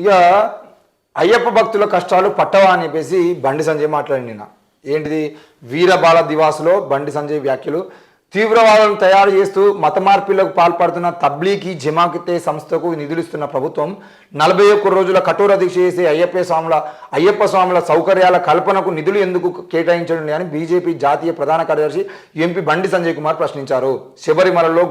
ఇక అయ్యప్ప భక్తుల కష్టాలు పట్టవా అని చెప్పేసి బండి సంజయ్ మాట్లాడింది నిన్న. ఏంటిది? వీరబాల దివాసులో బండి సంజయ్ వ్యాఖ్యలు. తీవ్రవాదులను తయారు చేస్తూ మత మార్పిళ్లకు పాల్పడుతున్న తబ్లీగీ జమాకతే సంస్థకు నిధులిస్తున్న ప్రభుత్వం 41 రోజుల కఠోర దీక్ష చేసే అయ్యప్ప స్వాముల సౌకర్యాల కల్పనకు నిధులు ఎందుకు కేటాయించడం లేదని బీజేపీ జాతీయ ప్రధాన కార్యదర్శి ఎంపీ బండి సంజయ్ కుమార్ ప్రశ్నించారు. శబరిమలలో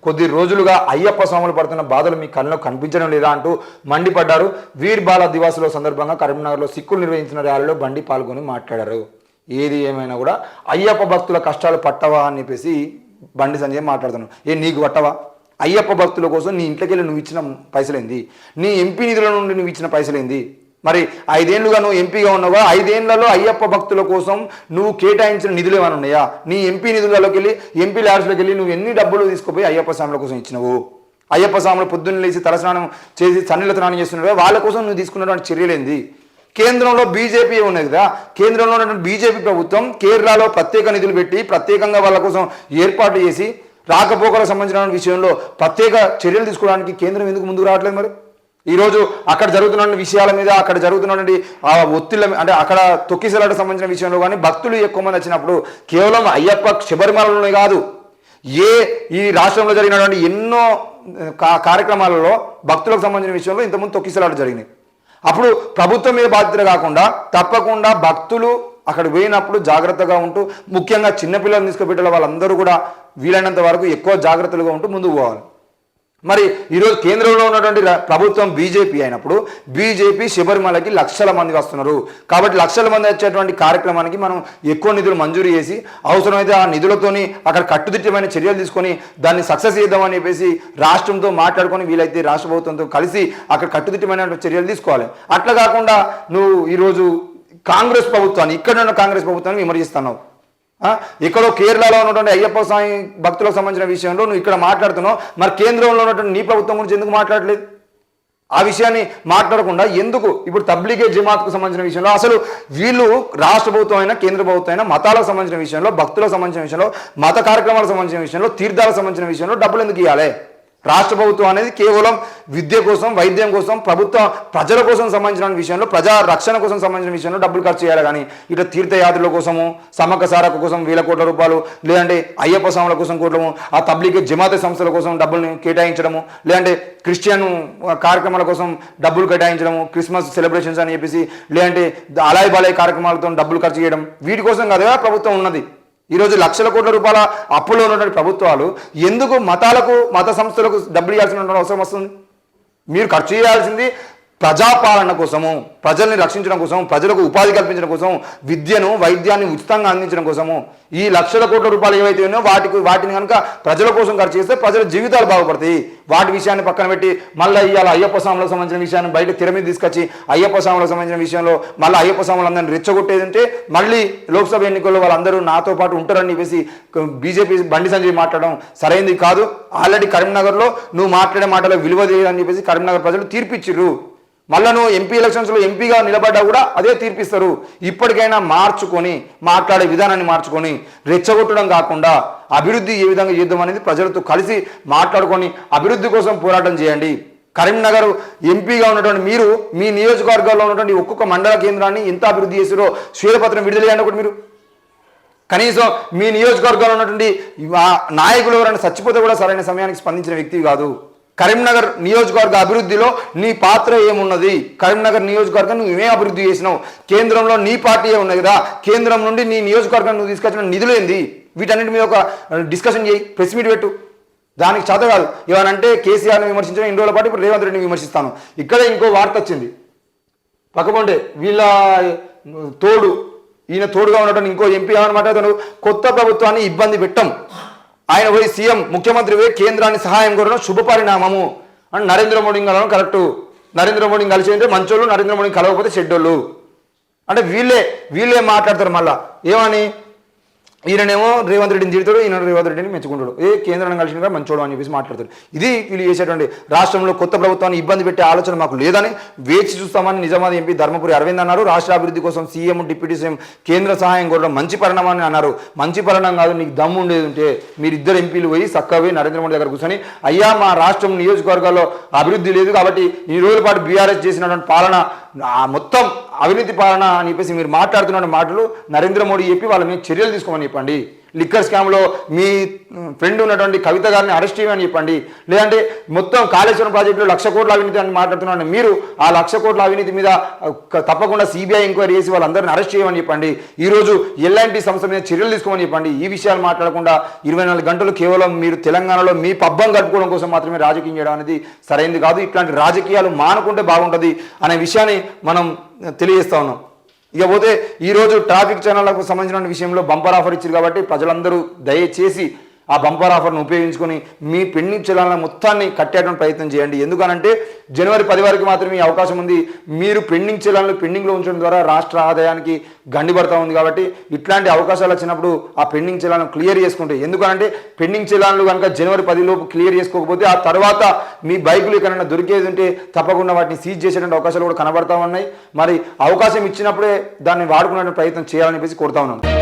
కొద్ది రోజులుగా అయ్యప్ప స్వాములు పడుతున్న బాధలు మీ కళ్ళలో కనిపించడం లేదా అంటూ మండిపడ్డారు. వీర్బాల దివాసుల సందర్భంగా కరీంనగర్లో సిక్కులు నిర్వహించిన ర్యాలీలో బండి పాల్గొని మాట్లాడారు. ఏది ఏమైనా కూడా అయ్యప్ప భక్తుల కష్టాలు పట్టవా అని చెప్పేసి బండి సంజయ్ మాట్లాడుతున్నాను. నీకు పట్టవా? అయ్యప్ప భక్తుల కోసం నీ ఇంట్లోకి వెళ్ళి నువ్వు ఇచ్చిన పైసలేంది? నీ ఎంపీ నిధుల నుండి నువ్వు ఇచ్చిన పైసలేంది? మరి 5 ఏళ్లుగా నువ్వు ఎంపీగా ఉన్నావా? 5 ఏళ్లలో అయ్యప్ప భక్తుల కోసం నువ్వు కేటాయించిన నిధులు ఏమైనా ఉన్నాయా? నీ ఎంపీ నిధులలోకి వెళ్ళి ఎంపీ ల్యాడ్స్లోకి వెళ్ళి నువ్వు ఎన్ని డబ్బులు తీసుకుపోయి అయ్యప్ప స్వాముల కోసం ఇచ్చినావు? అయ్యప్ప స్వాములు పొద్దున్న లేచి తలస్నానం చేసి సన్నిల స్నానం చేస్తున్నావు, వాళ్ళ కోసం నువ్వు తీసుకున్నటువంటి చర్యలేంది? కేంద్రంలో బీజేపీ ఉన్నది కదా, కేంద్రంలో ఉన్నటువంటి బీజేపీ ప్రభుత్వం కేరళలో ప్రత్యేక నిధులు పెట్టి ప్రత్యేకంగా వాళ్ళ కోసం ఏర్పాటు చేసి రాకపోకలకు సంబంధించిన విషయంలో ప్రత్యేక చర్యలు తీసుకోవడానికి కేంద్రం ఎందుకు ముందుకు రావట్లేదు? మరి ఈరోజు అక్కడ జరుగుతున్న విషయాల మీద, అక్కడ జరుగుతున్నటువంటి ఒత్తిళ్ళ అంటే అక్కడ తొక్కిసలాటకు సంబంధించిన విషయంలో కానీ భక్తులు ఎక్కువ మంది వచ్చినప్పుడు కేవలం అయ్యప్ప శబరిమలలోనే కాదు, ఈ రాష్ట్రంలో జరిగినటువంటి ఎన్నో కార్యక్రమాలలో భక్తులకు సంబంధించిన విషయంలో ఇంతకుముందు తొక్కిసలాట జరిగినాయి. అప్పుడు ప్రభుత్వం మీద బాధ్యత కాకుండా తప్పకుండా భక్తులు అక్కడ పోయినప్పుడు జాగ్రత్తగా ఉంటూ, ముఖ్యంగా చిన్నపిల్లలు తీసుకుపెట్టాల వాళ్ళందరూ కూడా వీలైనంత వరకు ఎక్కువ జాగ్రత్తలుగా ఉంటూ ముందుకు పోవాలి. మరి ఈరోజు కేంద్రంలో ఉన్నటువంటి ప్రభుత్వం బీజేపీ అయినప్పుడు బీజేపీ శబరిమలకి లక్షల మంది వస్తున్నారు కాబట్టి లక్షల మంది వచ్చేటువంటి కార్యక్రమానికి మనం ఎక్కువ నిధులు మంజూరు చేసి అవసరమైతే ఆ నిధులతోని అక్కడ కట్టుదిట్టమైన చర్యలు తీసుకొని దాన్ని సక్సెస్ చేద్దామని చెప్పేసి రాష్ట్రంతో మాట్లాడుకొని వీలైతే రాష్ట్ర ప్రభుత్వంతో కలిసి అక్కడ కట్టుదిట్టమైన చర్యలు తీసుకోవాలి. అట్లా కాకుండా నువ్వు ఈరోజు కాంగ్రెస్ ప్రభుత్వాన్ని, ఇక్కడ ఉన్న కాంగ్రెస్ ప్రభుత్వాన్ని విమర్శిస్తున్నావు. ఎక్కడో కేరళలో ఉన్నటువంటి అయ్యప్ప స్వామి భక్తులకు సంబంధించిన విషయంలో నువ్వు ఇక్కడ మాట్లాడుతున్నావు, మరి కేంద్రంలో ఉన్నటువంటి నీ ప్రభుత్వం గురించి ఎందుకు మాట్లాడలేదు? ఆ విషయాన్ని మాట్లాడకుండా ఎందుకు ఇప్పుడు తబ్లీగే జమాత్కు సంబంధించిన విషయంలో అసలు వీళ్ళు రాష్ట్ర ప్రభుత్వం అయినా కేంద్ర ప్రభుత్వం అయినా మతాలకు సంబంధించిన విషయంలో, భక్తులకు సంబంధించిన విషయంలో, మత కార్యక్రమాలకు సంబంధించిన విషయంలో, తీర్థాలకు సంబంధించిన విషయంలో డబ్బులు ఎందుకు ఇవ్వాలి? రాష్ట్ర ప్రభుత్వం అనేది కేవలం విద్య కోసం, వైద్యం కోసం, ప్రజల కోసం సంబంధించిన విషయంలో, ప్రజా రక్షణ కోసం సంబంధించిన విషయంలో డబ్బులు ఖర్చు చేయాలి. కానీ ఇట్లా తీర్థయాత్రల కోసము, సమ్మక్క సారక్క కోసం వేల కోట్ల రూపాయలు, లేదంటే అయ్యప్ప స్వాముల కోసం కోట్లము, ఆ తబ్లీగీ జమాతే సంస్థల కోసం డబ్బుల్ని కేటాయించడము, లేదంటే క్రిస్టియన్ కార్యక్రమాల కోసం డబ్బులు కేటాయించడము, క్రిస్మస్ సెలబ్రేషన్స్ అని చెప్పేసి, లేదంటే అలాయ్ బాలయ్ కార్యక్రమాలతో డబ్బులు ఖర్చు చేయడం, వీటి కోసం కాదుగా ప్రభుత్వం ఉన్నది. ఈరోజు లక్షల కోట్ల రూపాయల అప్పులో ఉన్నటువంటి ప్రభుత్వాలు ఎందుకు మత సంస్థలకు డబ్బులు ఇవ్వాల్సిన అవసరం వస్తుంది? మీరు ఖర్చు చేయాల్సింది ప్రజాపాలన కోసము, ప్రజల్ని రక్షించడం కోసం, ప్రజలకు ఉపాధి కల్పించడం కోసం, విద్యను వైద్యాన్ని ఉచితంగా అందించడం కోసము. ఈ లక్షల కోట్ల రూపాయలు ఏవైతే ఉన్నాయో వాటిని కనుక ప్రజల కోసం ఖర్చు చేస్తే ప్రజల జీవితాలు బాగుపడతాయి. వాటి విషయాన్ని పక్కన పెట్టి మళ్ళీ ఇవాళ అయ్యప్ప స్వాములకు సంబంధించిన విషయాన్ని బయట తెర మీద తీసుకొచ్చి అయ్యప్ప స్వాములకు సంబంధించిన విషయంలో మళ్ళీ అయ్యప్ప స్వాములందరినీ రెచ్చగొట్టేదంటే మళ్ళీ లోక్సభ ఎన్నికల్లో వాళ్ళందరూ నాతో పాటు ఉంటారని చెప్పేసి బీజేపీ బండి సంజయ్ మాట్లాడడం సరైనది కాదు. ఆల్రెడీ కరీంనగర్లో నువ్వు మాట్లాడే మాటలో విలువ లేదని చెప్పేసి కరీంనగర్ ప్రజలు తీర్పిచ్చిర్రు. మళ్ళీ నువ్వు ఎంపీ ఎలక్షన్స్లో ఎంపీగా నిలబడ్డా కూడా అదే తీర్పిస్తారు. ఇప్పటికైనా మార్చుకొని మాట్లాడే విధానాన్ని మార్చుకొని రెచ్చగొట్టడం కాకుండా అభివృద్ధి ఏ విధంగా చేద్దాం అనేది ప్రజలతో కలిసి మాట్లాడుకొని అభివృద్ధి కోసం పోరాటం చేయండి. కరీంనగర్ ఎంపీగా ఉన్నటువంటి మీరు మీ నియోజకవర్గాల్లో ఉన్నటువంటి ఒక్కొక్క మండల కేంద్రాన్ని ఎంత అభివృద్ధి చేసారో శ్వేతపత్రం విడుదల చేయండి ఒకటి. మీరు కనీసం మీ నియోజకవర్గాల్లో ఉన్నటువంటి నాయకులు ఎవరైనా చచ్చిపోతే కూడా సరైన సమయానికి స్పందించిన వ్యక్తి కాదు. కరీంనగర్ నియోజకవర్గ అభివృద్ధిలో నీ పాత్ర ఏమున్నది? కరీంనగర్ నియోజకవర్గం నువ్వు ఏమేం అభివృద్ధి చేసినావు? కేంద్రంలో నీ పార్టీయే ఉన్నది కదా, కేంద్రం నుండి నీ నియోజకవర్గాన్ని నువ్వు తీసుకొచ్చిన నిధులేంది? వీటన్నిటి మీద ఒక డిస్కషన్ చేయి, ప్రెస్ మీట్ పెట్టు. దానికి చేత కాదు ఏమనంటే కేసీఆర్ని విమర్శించిన 2 రోజుల పాటు ఇప్పుడు రేవంత్ రెడ్డిని విమర్శిస్తాను. ఇక్కడే ఇంకో వార్త వచ్చింది పక్కపంటే వీళ్ళ ఈయన తోడుగా ఉన్నటువంటి ఇంకో ఎంపీ ఏమని మాట్లాడుతాడు, కొత్త ప్రభుత్వాన్ని ఇబ్బంది పెట్టం, ఆయన పోయి సీఎం ముఖ్యమంత్రి పోయి కేంద్రాన్ని సహాయం కోరడం శుభ పరిణామము అని నరేంద్ర మోడీని కలవడం కరెక్టు. నరేంద్ర మోడీని కలిసి అంటే మంచోళ్ళు, నరేంద్ర మోడీని కలవకపోతే చెడ్డోళ్ళు అంటే వీళ్ళే మాట్లాడతారు. మళ్ళా ఏమని ఈయననేమో రేవంత్ రెడ్డిని తిడతాడు, ఈయన రేవంత్ రెడ్డిని మెచ్చుకుంటాడు. కేంద్రాన్ని కలిసిన మంచోడు అని చెప్పేసి మాట్లాడతారు. ఇది వీళ్ళు చేసేటువంటి రాష్ట్రంలో కొత్త ప్రభుత్వాన్ని ఇబ్బంది పెట్టే ఆలోచన మాకు లేదని వేచి చూస్తామని నిజామాబాద్ ఎంపీ ధర్మపురి అరవింద్ అన్నారు. రాష్ట్ర అభివృద్ధి కోసం సీఎం డిప్యూటీ సీఎం కేంద్ర సహాయం కోరడం మంచి పరిణామం అన్నారు. మంచి పరిణామం కాదు, నీకు దమ్ము ఉండేది ఉంటే మీరిద్దరు ఎంపీలు పోయి చక్కగా నరేంద్ర మోడీ దగ్గర కూర్చొని అయ్యా మా రాష్ట్రం నియోజకవర్గాల్లో అభివృద్ధి లేదు కాబట్టి ఈ రోజుల పాటు బీఆర్ఎస్ చేసినటువంటి పాలన మొత్తం అవినీతి పాలన అని చెప్పేసి మీరు మాట్లాడుతున్న మాటలు నరేంద్ర మోడీ చెప్పి వాళ్ళ మీద చర్యలు తీసుకోమని చెప్పండి. లిక్కర్ స్కామ్లో మీ ఫ్రెండ్ ఉన్నటువంటి కవిత గారిని అరెస్ట్ చేయమని చెప్పండి. లేదంటే మొత్తం కాళేశ్వరం ప్రాజెక్టులో 1,00,000 కోట్ల అవినీతి అని మాట్లాడుతున్నాను. మీరు ఆ 1,00,000 కోట్ల అవినీతి మీద తప్పకుండా సిబిఐ ఎంక్వైరీ చేసి వాళ్ళందరినీ అరెస్ట్ చేయమని చెప్పండి. ఈరోజు ఎల్ఎన్టీ సంస్థ మీద చర్యలు తీసుకోమని చెప్పండి. ఈ విషయాలు మాట్లాడకుండా 24 గంటలు కేవలం మీరు తెలంగాణలో మీ పబ్బం గడుపుకోవడం కోసం మాత్రమే రాజకీయం చేయడం అనేది సరైనది కాదు. ఇట్లాంటి రాజకీయాలు మానుకుంటే బాగుంటుంది అనే విషయాన్ని మనం తెలియజేస్తా ఉన్నాం. ఇకపోతే ఈరోజు ట్రాఫిక్ ఛానళ్లకు సంబంధించిన విషయంలో బంపర్ ఆఫర్ ఇచ్చారు కాబట్టి ప్రజలందరూ దయచేసి ఆ బంపర్ ఆఫర్ను ఉపయోగించుకొని మీ పెండింగ్ చలానాల మొత్తాన్ని కట్టేటువంటి ప్రయత్నం చేయండి. ఎందుకనంటే జనవరి 10 వరకు మాత్రమే అవకాశం ఉంది. మీరు పెండింగ్ చలానాలు పెండింగ్లో ఉంచడం ద్వారా రాష్ట్ర ఆదాయానికి గండిపడతా ఉంది. కాబట్టి ఇట్లాంటి అవకాశాలు వచ్చినప్పుడు ఆ పెండింగ్ చలానాలు క్లియర్ చేసుకుంటే, ఎందుకనంటే పెండింగ్ చలానాలు కనుక జనవరి 10 లోపు క్లియర్ చేసుకోకపోతే ఆ తర్వాత మీ బైకులు ఎక్కడైనా దొరికేది ఉంటే తప్పకుండా వాటిని సీజ్ చేసేటువంటి అవకాశాలు కూడా కనబడతా ఉన్నాయి. మరి అవకాశం ఇచ్చినప్పుడే దాన్ని వాడుకునే ప్రయత్నం చేయాలని చెప్పేసి కోరుతా ఉన్నాను.